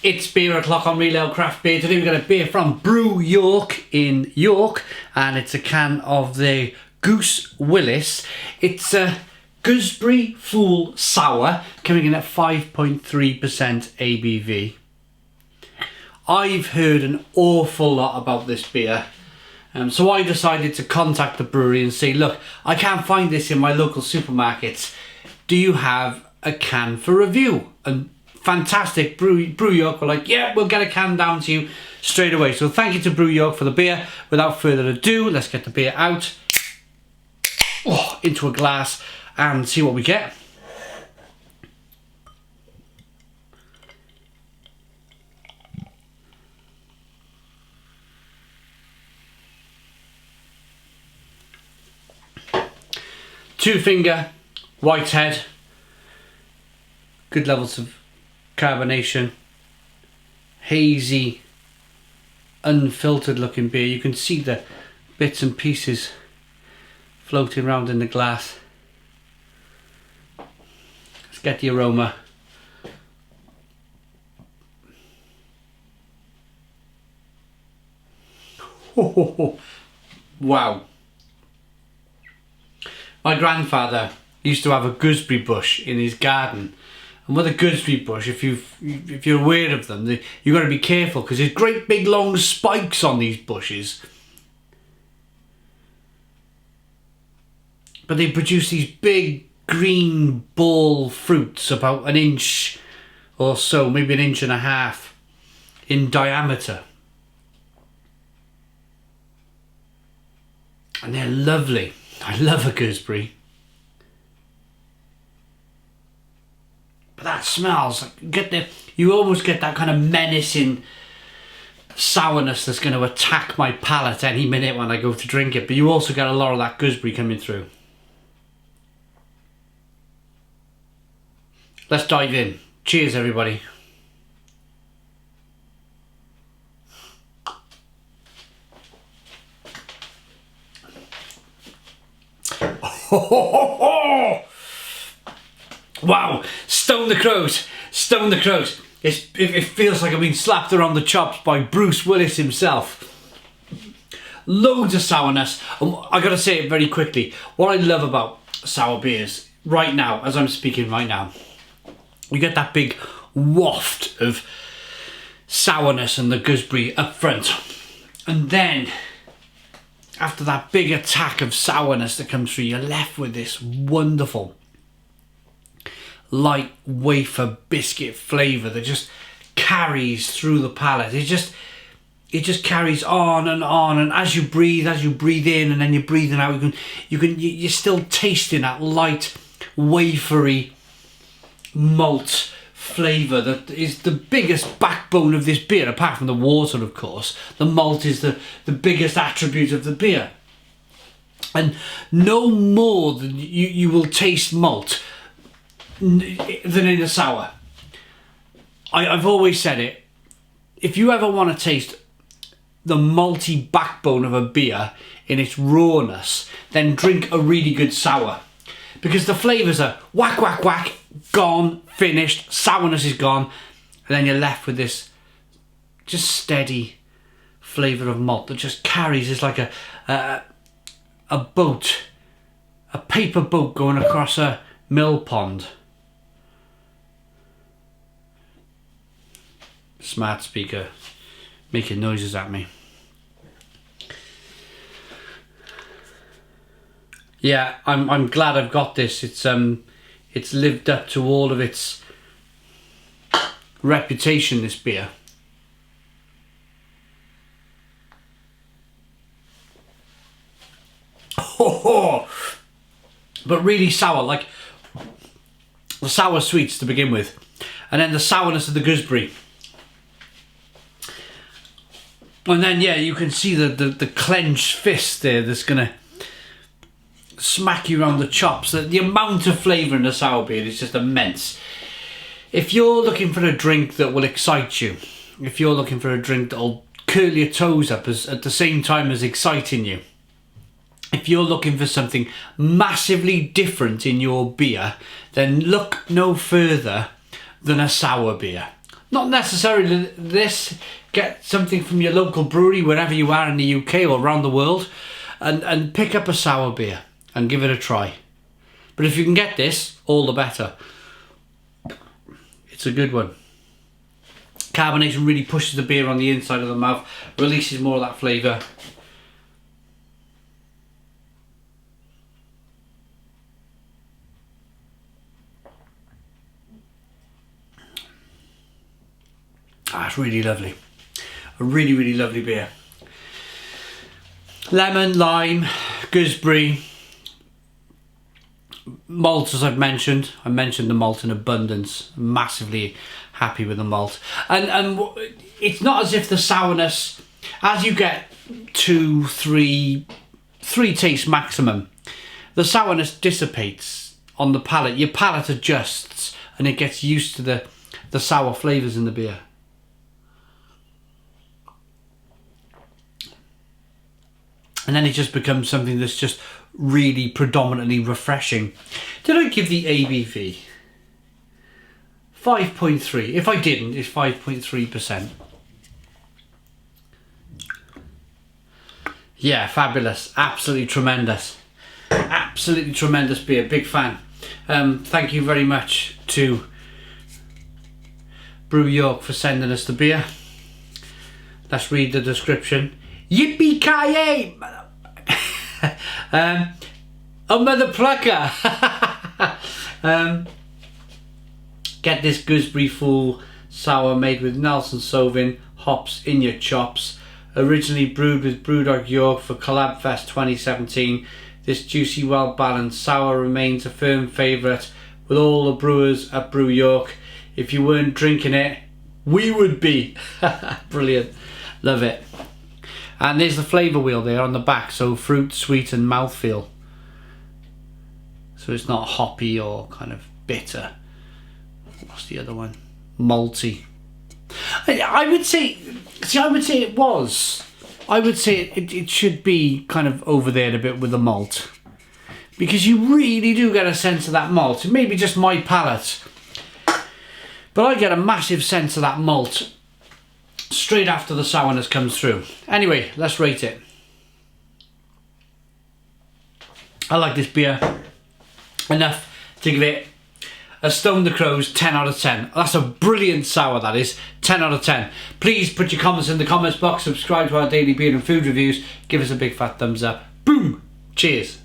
It's beer o'clock on Real Ale Craft Beer. Today we've got a beer from Brew York in York, and it's a can of the Goose Willis. It's a gooseberry full sour, coming in at 5.3% ABV. I've heard an awful lot about this beer, so I decided to contact the brewery and say, look, I can't find this in my local supermarkets. Do you have a can for review? And fantastic, Brew York were like, yeah, we'll get a can down to you straight away. So thank you to Brew York for the beer. Without further ado, let's get the beer out into a glass and see what we get. Two finger, white head, good levels of carbonation, hazy, unfiltered looking beer. You can see the bits and pieces floating around in the glass. Let's get the aroma. Oh, wow. My grandfather used to have a gooseberry bush in his garden, and with a gooseberry bush, if you're aware of them, you've got to be careful because there's great big long spikes on these bushes. But they produce these big green ball fruits about an inch or so, maybe an inch and a half in diameter. And they're lovely. I love a gooseberry. But that smells, you almost get that kind of menacing sourness that's going to attack my palate any minute when I go to drink it. But you also get a lot of that gooseberry coming through. Let's dive in. Cheers, everybody. Wow, stone the crows, stone the crows. It feels like I've been slapped around the chops by Bruce Willis himself. Loads of sourness. I gotta say it very quickly. What I love about sour beers right now, as I'm speaking right now, you get that big waft of sourness and the gooseberry up front, and then after that big attack of sourness that comes through, you're left with this wonderful light wafer biscuit flavour that just carries through the palate. It just carries on, and as you breathe in and then you're breathing out, you're still tasting that light wafery malt flavour that is the biggest backbone of this beer, apart from the water, of course. The malt is the biggest attribute of the beer, and no more than you will taste malt than in a sour. I've always said it, if you ever want to taste the malty backbone of a beer in its rawness, then drink a really good sour, because the flavours are whack whack whack, gone, finished, sourness is gone, and then you're left with this just steady flavour of malt that just carries. It's like a boat, a paper boat going across a mill pond. Smart speaker making noises at me. Yeah, I'm glad I've got this. It's lived up to all of its reputation, this beer. Oh, but really sour, like the sour sweets to begin with, and then the sourness of the gooseberry. And then, yeah, you can see the clenched fist there that's going to smack you around the chops. The amount of flavour in a sour beer is just immense. If you're looking for a drink that will excite you, if you're looking for a drink that will curl your toes up at the same time as exciting you, if you're looking for something massively different in your beer, then look no further than a sour beer. Not necessarily this. Get something from your local brewery, wherever you are in the UK or around the world, and pick up a sour beer and give it a try. But if you can get this, all the better. It's a good one. Carbonation really pushes the beer on the inside of the mouth, releases more of that flavour. Ah, it's really lovely. A really, really lovely beer. Lemon, lime, gooseberry, malt, as I've mentioned. I mentioned the malt in abundance. Massively happy with the malt. And it's not as if the sourness, as you get 2, 3 tastes maximum, the sourness dissipates on the palate. Your palate adjusts and it gets used to the sour flavours in the beer. And then it just becomes something that's just really predominantly refreshing. Did I give the ABV? 5.3. If I didn't, it's 5.3%. Yeah, fabulous. Absolutely tremendous. Absolutely tremendous beer. Big fan. Thank you very much to Brew York for sending us the beer. Let's read the description. Yippee-ki-yay! Oh, mother plucker! Get this gooseberry full sour made with Nelson Sauvin hops in your chops. Originally brewed with Brewdog York for Collab Fest 2017, this juicy, well-balanced sour remains a firm favourite with all the brewers at Brew York. If you weren't drinking it, we would be. Brilliant. Love it. And there's the flavour wheel there on the back, so fruit, sweet and mouthfeel. So it's not hoppy or kind of bitter. What's the other one? Malty. I would say, it was. I would say it should be kind of over there a bit with the malt. Because you really do get a sense of that malt. It may be just my palate. But I get a massive sense of that malt straight after the sourness comes through. Anyway, let's rate it. I like this beer enough to give it a Stone the Crows 10 out of 10. That's a brilliant sour, that is. 10 out of 10. Please put your comments in the comments box, subscribe to our daily beer and food reviews, give us a big fat thumbs up. Boom! Cheers.